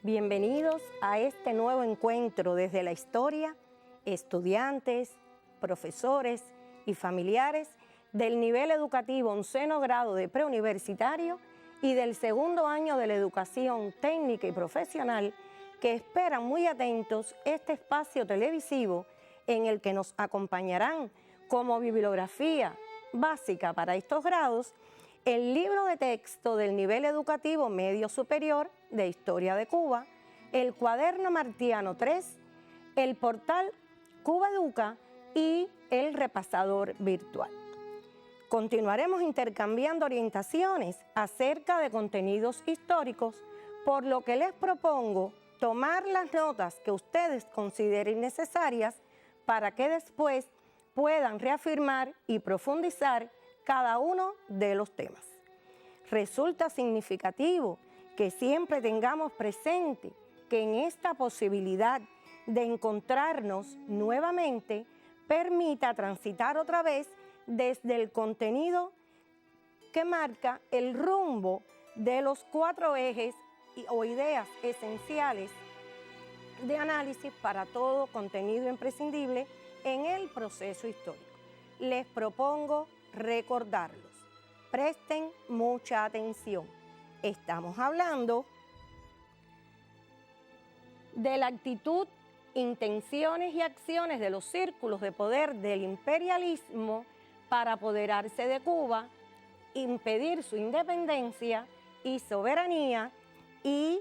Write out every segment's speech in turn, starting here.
Bienvenidos a este nuevo encuentro desde la historia, estudiantes, profesores y familiares del nivel educativo 11º grado de preuniversitario y del segundo año de la educación técnica y profesional que esperan muy atentos este espacio televisivo en el que nos acompañarán como bibliografía básica para estos grados el libro de texto del nivel educativo medio superior de Historia de Cuba, el cuaderno Martiano 3, el portal Cuba Educa y el repasador virtual. Continuaremos intercambiando orientaciones acerca de contenidos históricos, por lo que les propongo tomar las notas que ustedes consideren necesarias para que después puedan reafirmar y profundizar cada uno de los temas. Resulta significativo que siempre tengamos presente que en esta posibilidad de encontrarnos nuevamente permita transitar otra vez desde el contenido que marca el rumbo de los 4 ejes o ideas esenciales de análisis para todo contenido imprescindible en el proceso histórico. Les propongo recordarlos. Presten mucha atención. Estamos hablando de la actitud, intenciones y acciones de los círculos de poder del imperialismo para apoderarse de Cuba, impedir su independencia y soberanía y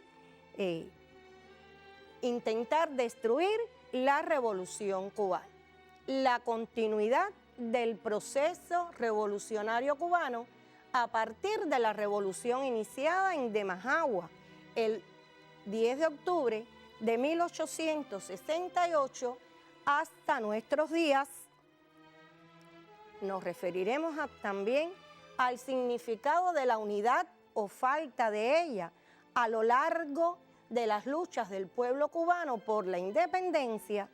intentar destruir la revolución cubana. La continuidad del proceso revolucionario cubano a partir de la revolución iniciada en Demajagua el 10 de octubre de 1868 hasta nuestros días. Nos referiremos también al significado de la unidad o falta de ella a lo largo de las luchas del pueblo cubano por la independencia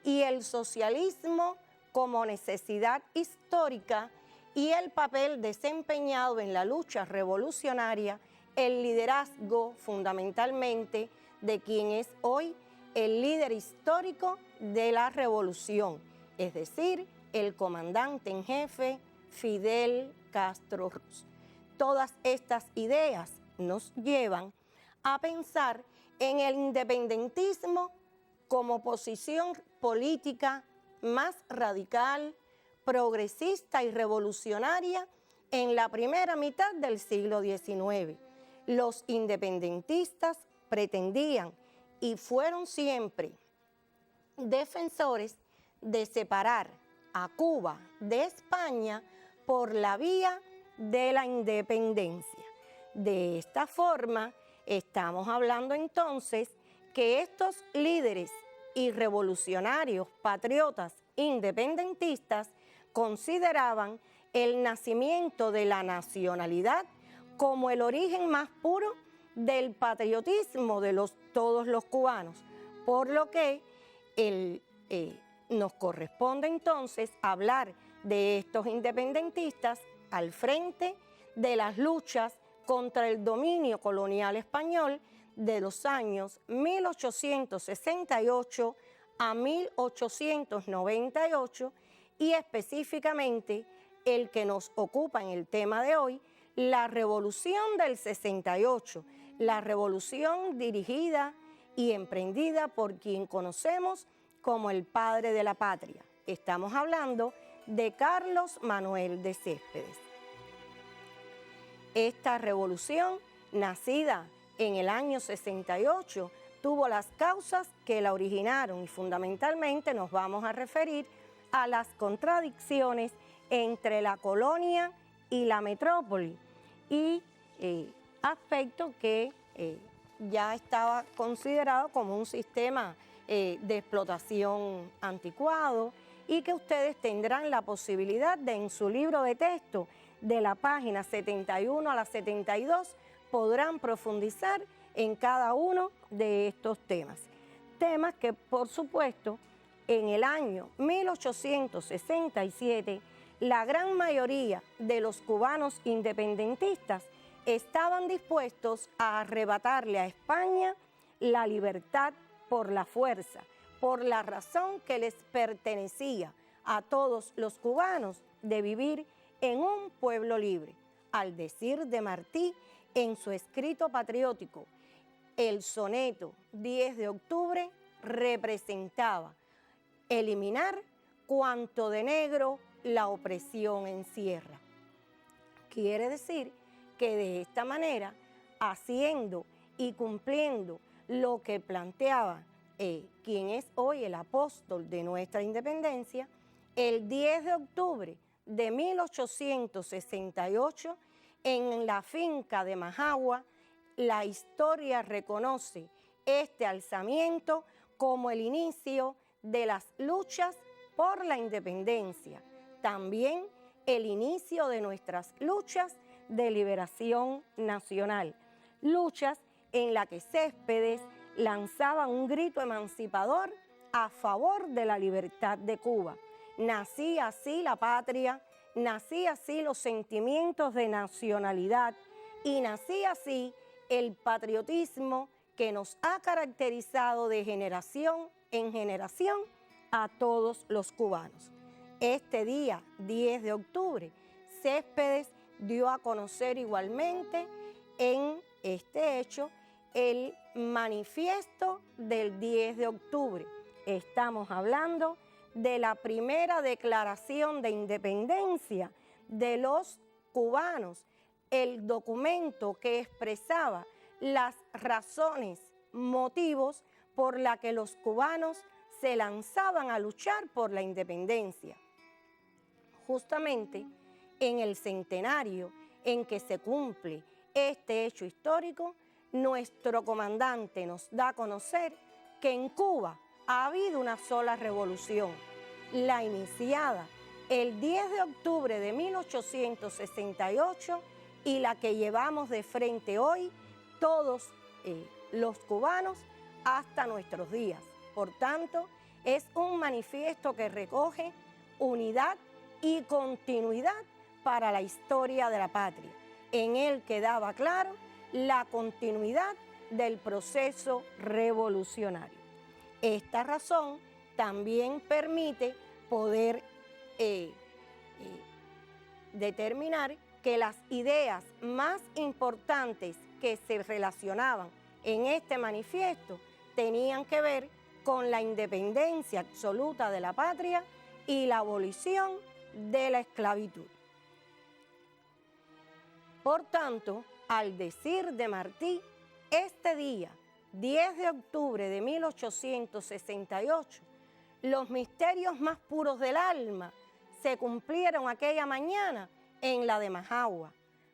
y el socialismo como necesidad histórica y el papel desempeñado en la lucha revolucionaria, el liderazgo fundamentalmente de quien es hoy el líder histórico de la revolución, es decir, el comandante en jefe Fidel Castro Ruz. Todas estas ideas nos llevan a pensar en el independentismo como posición política más radical, progresista y revolucionaria en la primera mitad del siglo XIX. Los independentistas pretendían y fueron siempre defensores de separar a Cuba de España por la vía de la independencia. De esta forma, estamos hablando entonces que estos líderes y revolucionarios patriotas independentistas consideraban el nacimiento de la nacionalidad como el origen más puro del patriotismo de todos los cubanos, por lo que nos corresponde entonces hablar de estos independentistas al frente de las luchas contra el dominio colonial español de los años 1868 a 1898 y específicamente el que nos ocupa en el tema de hoy, la Revolución del 68, la revolución dirigida y emprendida por quien conocemos como el padre de la patria. Estamos hablando de Carlos Manuel de Céspedes. Esta revolución, nacida en el año 68, tuvo las causas que la originaron y fundamentalmente nos vamos a referir a las contradicciones entre la colonia y la metrópoli y aspecto que ya estaba considerado como un sistema de explotación anticuado y que ustedes tendrán la posibilidad de en su libro de texto de la página 71 a la 72 podrán profundizar en cada uno de estos temas. Temas que, por supuesto, en el año 1867, la gran mayoría de los cubanos independentistas estaban dispuestos a arrebatarle a España la libertad por la fuerza, por la razón que les pertenecía a todos los cubanos de vivir en un pueblo libre. Al decir de Martí en su escrito patriótico, el soneto 10 de octubre representaba eliminar cuanto de negro la opresión encierra. Quiere decir que de esta manera, haciendo y cumpliendo lo que planteaba quien es hoy el apóstol de nuestra independencia, el 10 de octubre de 1868, en la finca de Majagua, la historia reconoce este alzamiento como el inicio de las luchas por la independencia, también el inicio de nuestras luchas de liberación nacional, luchas en las que Céspedes lanzaba un grito emancipador a favor de la libertad de Cuba. Nacía así la patria, nacía así los sentimientos de nacionalidad y nacía así el patriotismo que nos ha caracterizado de generación en generación a todos los cubanos. Este día, 10 de octubre, Céspedes dio a conocer igualmente en este hecho el manifiesto del 10 de octubre. Estamos hablando de la primera declaración de independencia de los cubanos, el documento que expresaba las razones, motivos por la que los cubanos se lanzaban a luchar por la independencia. Justamente en el centenario en que se cumple este hecho histórico, nuestro comandante nos da a conocer que en Cuba ha habido una sola revolución, la iniciada el 10 de octubre de 1868 y la que llevamos de frente hoy todos los cubanos hasta nuestros días. Por tanto, es un manifiesto que recoge unidad y continuidad para la historia de la patria. En él quedaba claro la continuidad del proceso revolucionario. Esta razón también permite poder determinar que las ideas más importantes que se relacionaban en este manifiesto tenían que ver con la independencia absoluta de la patria y la abolición de la esclavitud. Por tanto, al decir de Martí, este día, 10 de octubre de 1868, los misterios más puros del alma se cumplieron aquella mañana en la de Majagua,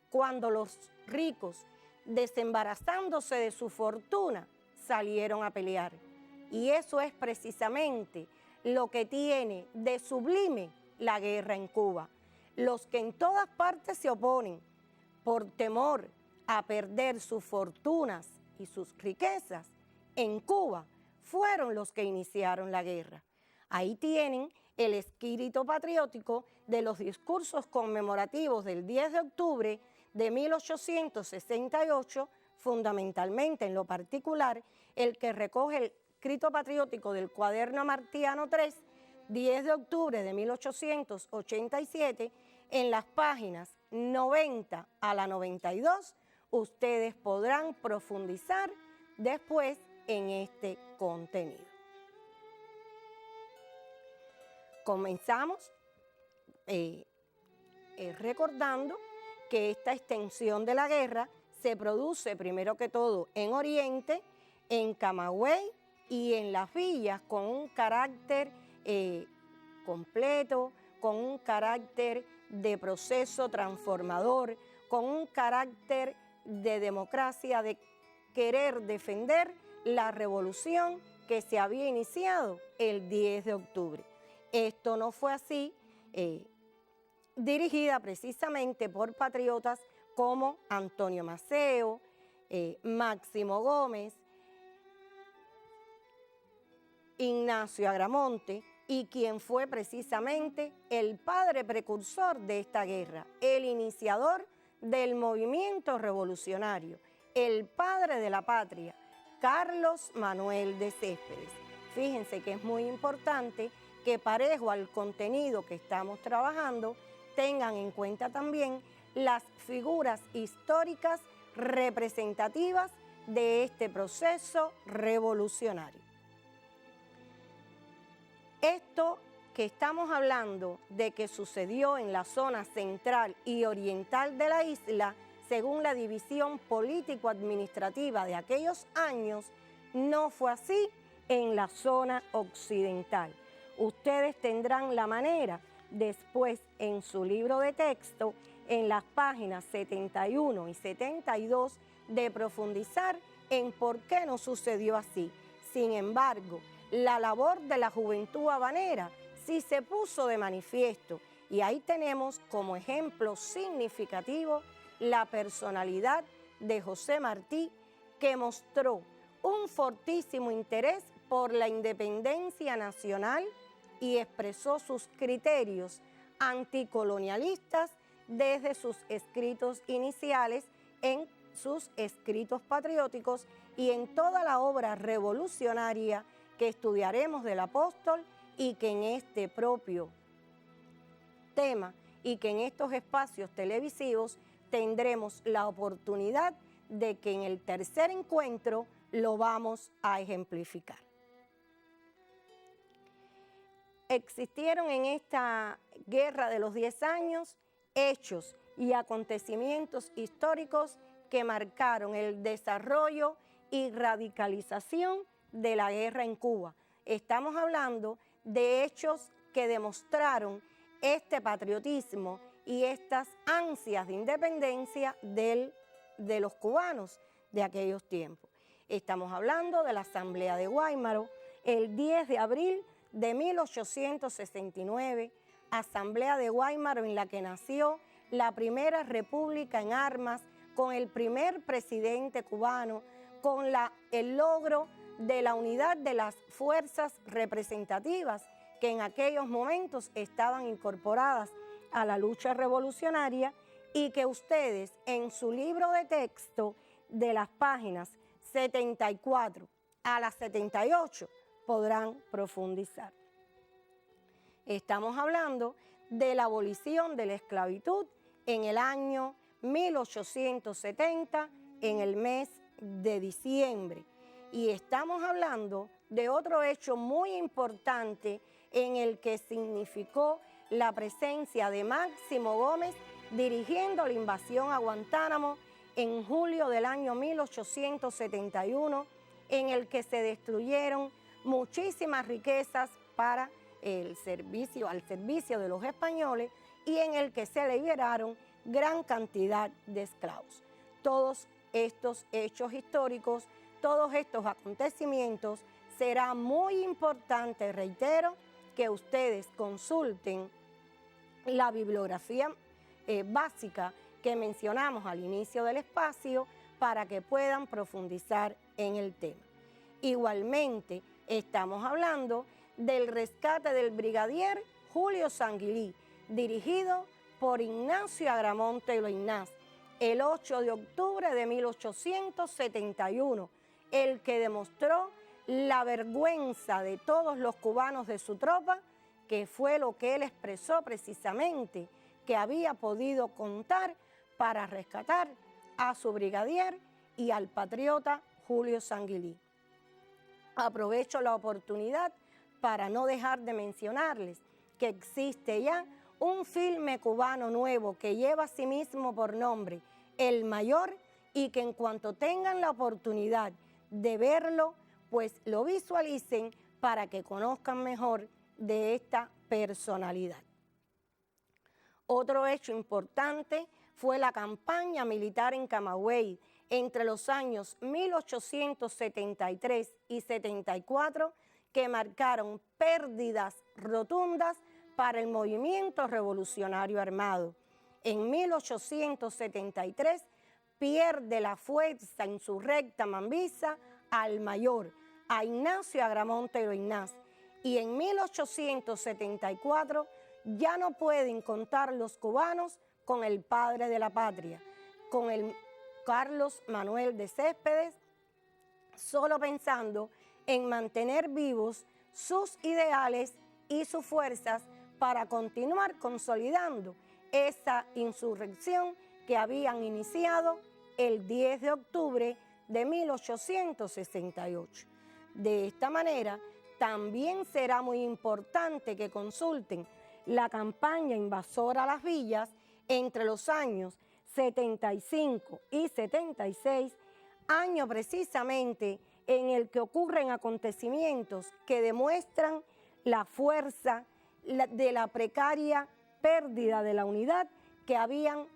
cuando los ricos, desembarazándose de su fortuna, salieron a pelear. Y eso es precisamente lo que tiene de sublime la guerra en Cuba. Los que en todas partes se oponen por temor a perder sus fortunas y sus riquezas, en Cuba fueron los que iniciaron la guerra. Ahí tienen el espíritu patriótico de los discursos conmemorativos del 10 de octubre de 1868, fundamentalmente en lo particular, el que recoge el escrito patriótico del cuaderno martiano 3, 10 de octubre de 1887, en las páginas 90 a la 92, ustedes podrán profundizar después en este contenido. Comenzamos recordando que esta extensión de la guerra se produce primero que todo en Oriente, en Camagüey y en las villas, con un carácter completo, con un carácter de proceso transformador, con un carácter de democracia, de querer defender la revolución que se había iniciado el 10 de octubre. Esto no fue así, dirigida precisamente por patriotas como Antonio Maceo, Máximo Gómez, Ignacio Agramonte, y quien fue precisamente el padre precursor de esta guerra, el iniciador del movimiento revolucionario, el padre de la patria, Carlos Manuel de Céspedes. Fíjense que es muy importante que parejo al contenido que estamos trabajando, tengan en cuenta también las figuras históricas representativas de este proceso revolucionario. Esto que estamos hablando de que sucedió en la zona central y oriental de la isla, según la división político-administrativa de aquellos años, no fue así en la zona occidental. Ustedes tendrán la manera después en su libro de texto, en las páginas 71 y 72, de profundizar en por qué no sucedió así. Sin embargo, la labor de la juventud habanera sí se puso de manifiesto, y ahí tenemos como ejemplo significativo la personalidad de José Martí, que mostró un fortísimo interés por la independencia nacional y expresó sus criterios anticolonialistas desde sus escritos iniciales, en sus escritos patrióticos y en toda la obra revolucionaria que estudiaremos del apóstol, y que en este propio tema y que en estos espacios televisivos tendremos la oportunidad de que en el tercer encuentro lo vamos a ejemplificar. Existieron en esta guerra de los 10 años hechos y acontecimientos históricos que marcaron el desarrollo y radicalización de la guerra en Cuba. Estamos hablando de hechos que demostraron este patriotismo y estas ansias de independencia de los cubanos de aquellos tiempos. Estamos hablando de la Asamblea de Guaymaro, el 10 de abril de 1869, Asamblea de Guaymaro en la que nació la primera república en armas, con el primer presidente cubano, con el logro de la unidad de las fuerzas representativas que en aquellos momentos estaban incorporadas a la lucha revolucionaria, y que ustedes en su libro de texto de las páginas 74 a las 78 podrán profundizar. Estamos hablando de la abolición de la esclavitud en el año 1870, en el mes de diciembre. Y estamos hablando de otro hecho muy importante en el que significó la presencia de Máximo Gómez dirigiendo la invasión a Guantánamo en julio del año 1871, en el que se destruyeron muchísimas riquezas para al servicio de los españoles, y en el que se liberaron gran cantidad de esclavos. Todos estos hechos históricos, todos estos acontecimientos, será muy importante, reitero, que ustedes consulten la bibliografía básica que mencionamos al inicio del espacio para que puedan profundizar en el tema. Igualmente, estamos hablando del rescate del brigadier Julio Sanguilí, dirigido por Ignacio Agramonte y Loynaz, el 8 de octubre de 1871, el que demostró la vergüenza de todos los cubanos de su tropa, que fue lo que él expresó precisamente, que había podido contar para rescatar a su brigadier y al patriota Julio Sanguilí. Aprovecho la oportunidad para no dejar de mencionarles que existe ya un filme cubano nuevo que lleva asimismo por nombre El Mayor, y que en cuanto tengan la oportunidad de verlo, pues lo visualicen para que conozcan mejor de esta personalidad. Otro hecho importante fue la campaña militar en Camagüey entre los años 1873 y 74, que marcaron pérdidas rotundas para el movimiento revolucionario armado. En 1873 pierde la fuerza insurrecta mambisa al Mayor, a Ignacio Agramonte y Loynaz, y en 1874 ya no pueden contar los cubanos con el padre de la patria, con el Carlos Manuel de Céspedes, solo pensando en mantener vivos sus ideales y sus fuerzas para continuar consolidando esa insurrección que habían iniciado el 10 de octubre de 1868. De esta manera, también será muy importante que consulten la campaña invasora a las villas entre los años 75 y 76, año precisamente en el que ocurren acontecimientos que demuestran la fuerza de la precaria pérdida de la unidad que habían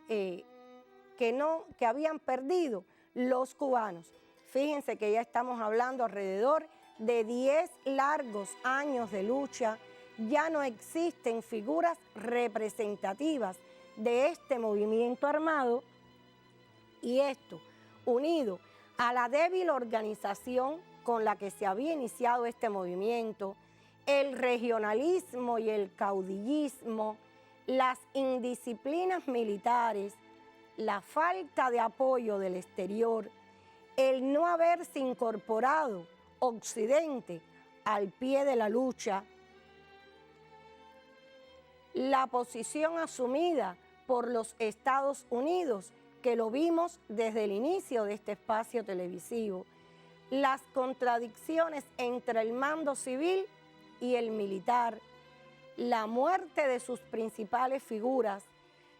perdido los cubanos. Fíjense que ya estamos hablando alrededor de 10 largos años de lucha. Ya no existen figuras representativas de este movimiento armado, y esto, unido a la débil organización con la que se había iniciado este movimiento, el regionalismo y el caudillismo, las indisciplinas militares, la falta de apoyo del exterior, el no haberse incorporado Occidente al pie de la lucha, la posición asumida por los Estados Unidos, que lo vimos desde el inicio de este espacio televisivo, las contradicciones entre el mando civil y el militar, la muerte de sus principales figuras,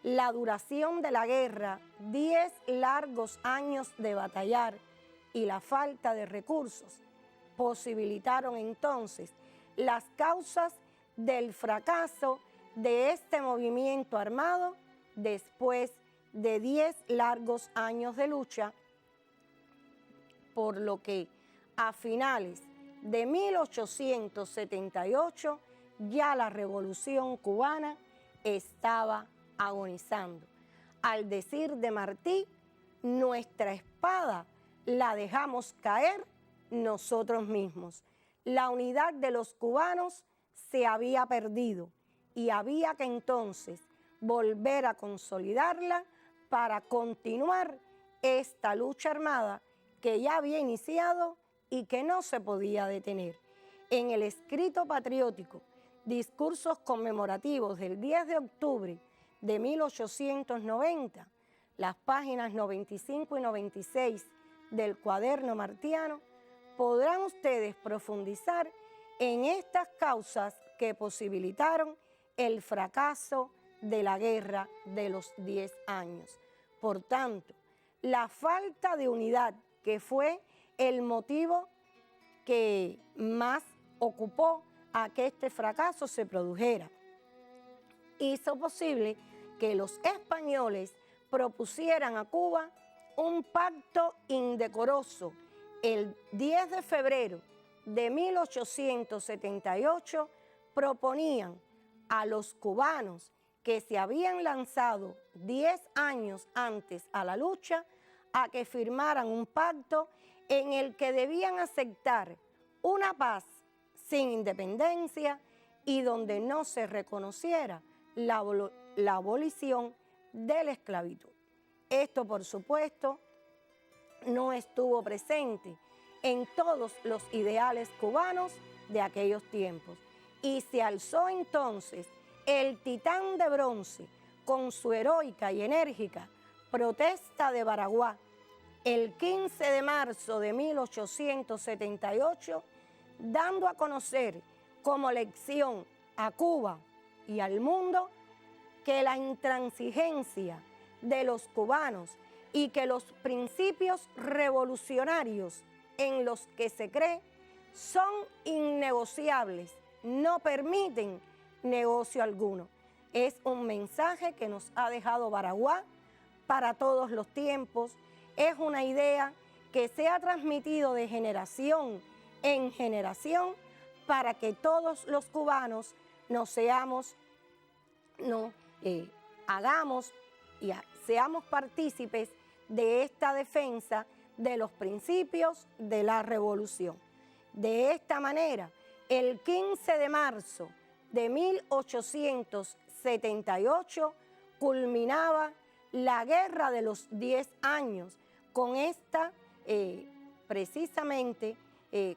la duración de la guerra, 10 largos años de batallar y la falta de recursos, posibilitaron entonces las causas del fracaso de este movimiento armado después de 10 largos años de lucha, por lo que a finales de 1878 ya la Revolución Cubana estaba agonizando. Al decir de Martí, nuestra espada la dejamos caer nosotros mismos. La unidad de los cubanos se había perdido y había que entonces volver a consolidarla para continuar esta lucha armada que ya había iniciado y que no se podía detener. En el escrito patriótico, Discursos conmemorativos del 10 de octubre de 1890, las páginas 95 y 96 del cuaderno martiano, podrán ustedes profundizar en estas causas que posibilitaron el fracaso de la guerra de los 10 años. Por tanto, la falta de unidad, que fue el motivo que más ocupó a que este fracaso se produjera, hizo posible que los españoles propusieran a Cuba un pacto indecoroso el 10 de febrero de 1878. Proponían a los cubanos que se habían lanzado 10 años antes a la lucha a que firmaran un pacto en el que debían aceptar una paz sin independencia y donde no se reconociera la abolición de la esclavitud. Esto, por supuesto, no estuvo presente en todos los ideales cubanos de aquellos tiempos, y se alzó entonces el titán de bronce con su heroica y enérgica protesta de Baraguá el 15 de marzo de 1878, dando a conocer como lección a Cuba y al mundo que la intransigencia de los cubanos y que los principios revolucionarios en los que se cree son innegociables, no permiten negocio alguno. Es un mensaje que nos ha dejado Baraguá para todos los tiempos. Es una idea que se ha transmitido de generación en generación para que todos los cubanos hagamos y seamos partícipes de esta defensa de los principios de la revolución. De esta manera, el 15 de marzo de 1878 culminaba la guerra de los 10 años con esta precisamente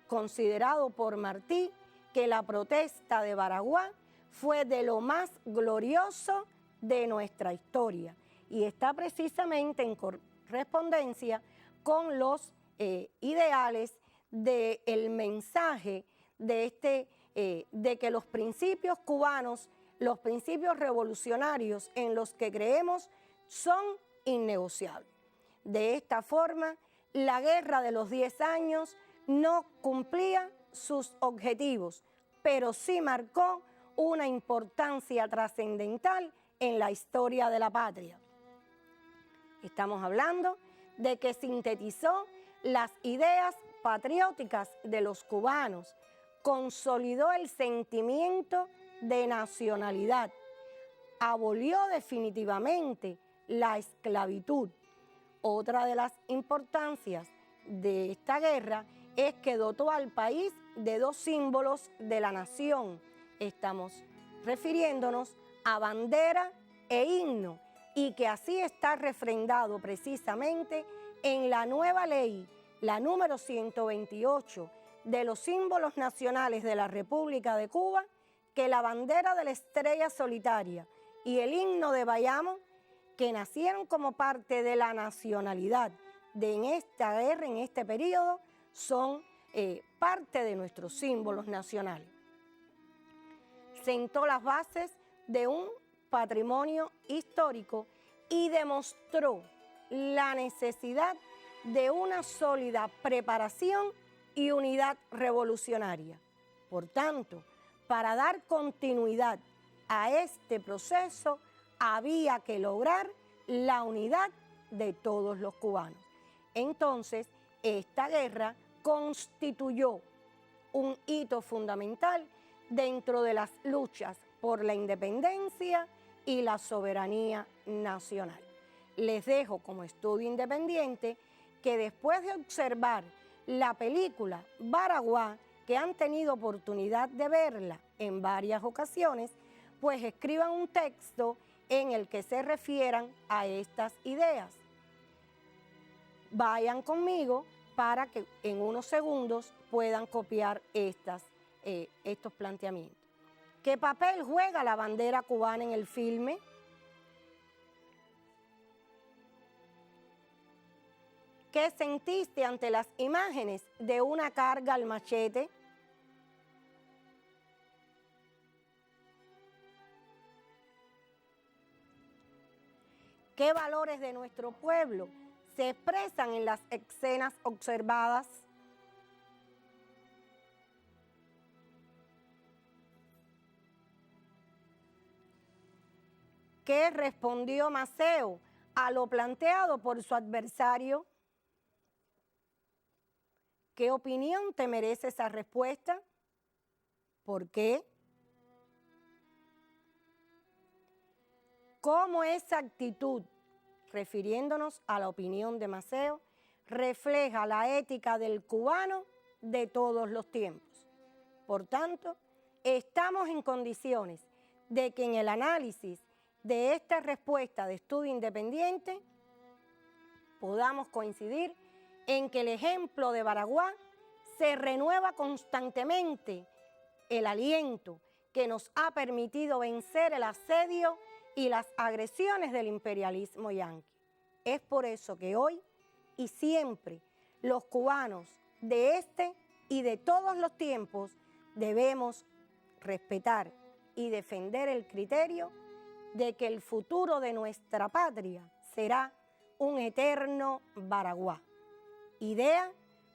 considerado por Martí que la protesta de Baraguá fue de lo más glorioso de nuestra historia y está precisamente en correspondencia con los ideales del mensaje de que los principios cubanos, los principios revolucionarios en los que creemos son innegociables. De esta forma, la guerra de los 10 años no cumplía sus objetivos, pero sí marcó una importancia trascendental en la historia de la patria. Estamos hablando de que sintetizó las ideas patrióticas de los cubanos, consolidó el sentimiento de nacionalidad, abolió definitivamente la esclavitud. Otra de las importancias de esta guerra es que dotó al país de dos símbolos de la nación. Estamos refiriéndonos a bandera e himno, y que así está refrendado precisamente en la nueva ley, la número 128, de los símbolos nacionales de la República de Cuba, que la bandera de la estrella solitaria y el himno de Bayamo, que nacieron como parte de la nacionalidad en esta guerra, en este periodo, son parte de nuestros símbolos nacionales. Sentó las bases de un patrimonio histórico y demostró la necesidad de una sólida preparación y unidad revolucionaria. Por tanto, para dar continuidad a este proceso, había que lograr la unidad de todos los cubanos. Entonces, esta guerra constituyó un hito fundamental dentro de las luchas por la independencia y la soberanía nacional. Les dejo como estudio independiente que después de observar la película Baraguá, que han tenido oportunidad de verla en varias ocasiones, pues escriban un texto en el que se refieran a estas ideas. Vayan conmigo para que en unos segundos puedan copiar estos planteamientos. ¿Qué papel juega la bandera cubana en el filme? ¿Qué sentiste ante las imágenes de una carga al machete? ¿Qué valores de nuestro pueblo se expresan en las escenas observadas? ¿Qué respondió Maceo a lo planteado por su adversario? ¿Qué opinión te merece esa respuesta? ¿Por qué? ¿Cómo esa actitud, refiriéndonos a la opinión de Maceo, refleja la ética del cubano de todos los tiempos? Por tanto, estamos en condiciones de que en el análisis de esta respuesta de estudio independiente podamos coincidir en que el ejemplo de Baraguá se renueva constantemente el aliento que nos ha permitido vencer el asedio y las agresiones del imperialismo yanqui. Es por eso que hoy y siempre los cubanos de este y de todos los tiempos debemos respetar y defender el criterio de que el futuro de nuestra patria será un eterno Baraguá. Idea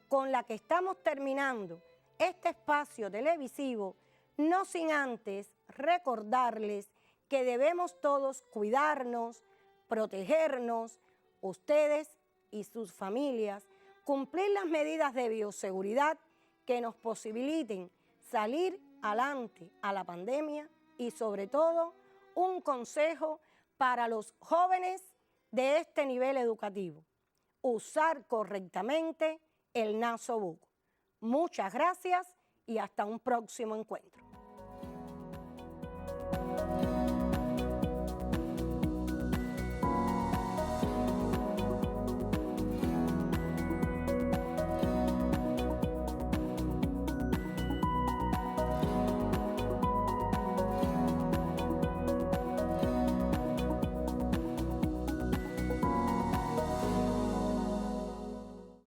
con la que estamos terminando este espacio televisivo, no sin antes recordarles que debemos todos cuidarnos, protegernos, ustedes y sus familias, cumplir las medidas de bioseguridad que nos posibiliten salir adelante a la pandemia y sobre todo un consejo para los jóvenes de este nivel educativo: usar correctamente el nasobuco. Muchas gracias y hasta un próximo encuentro.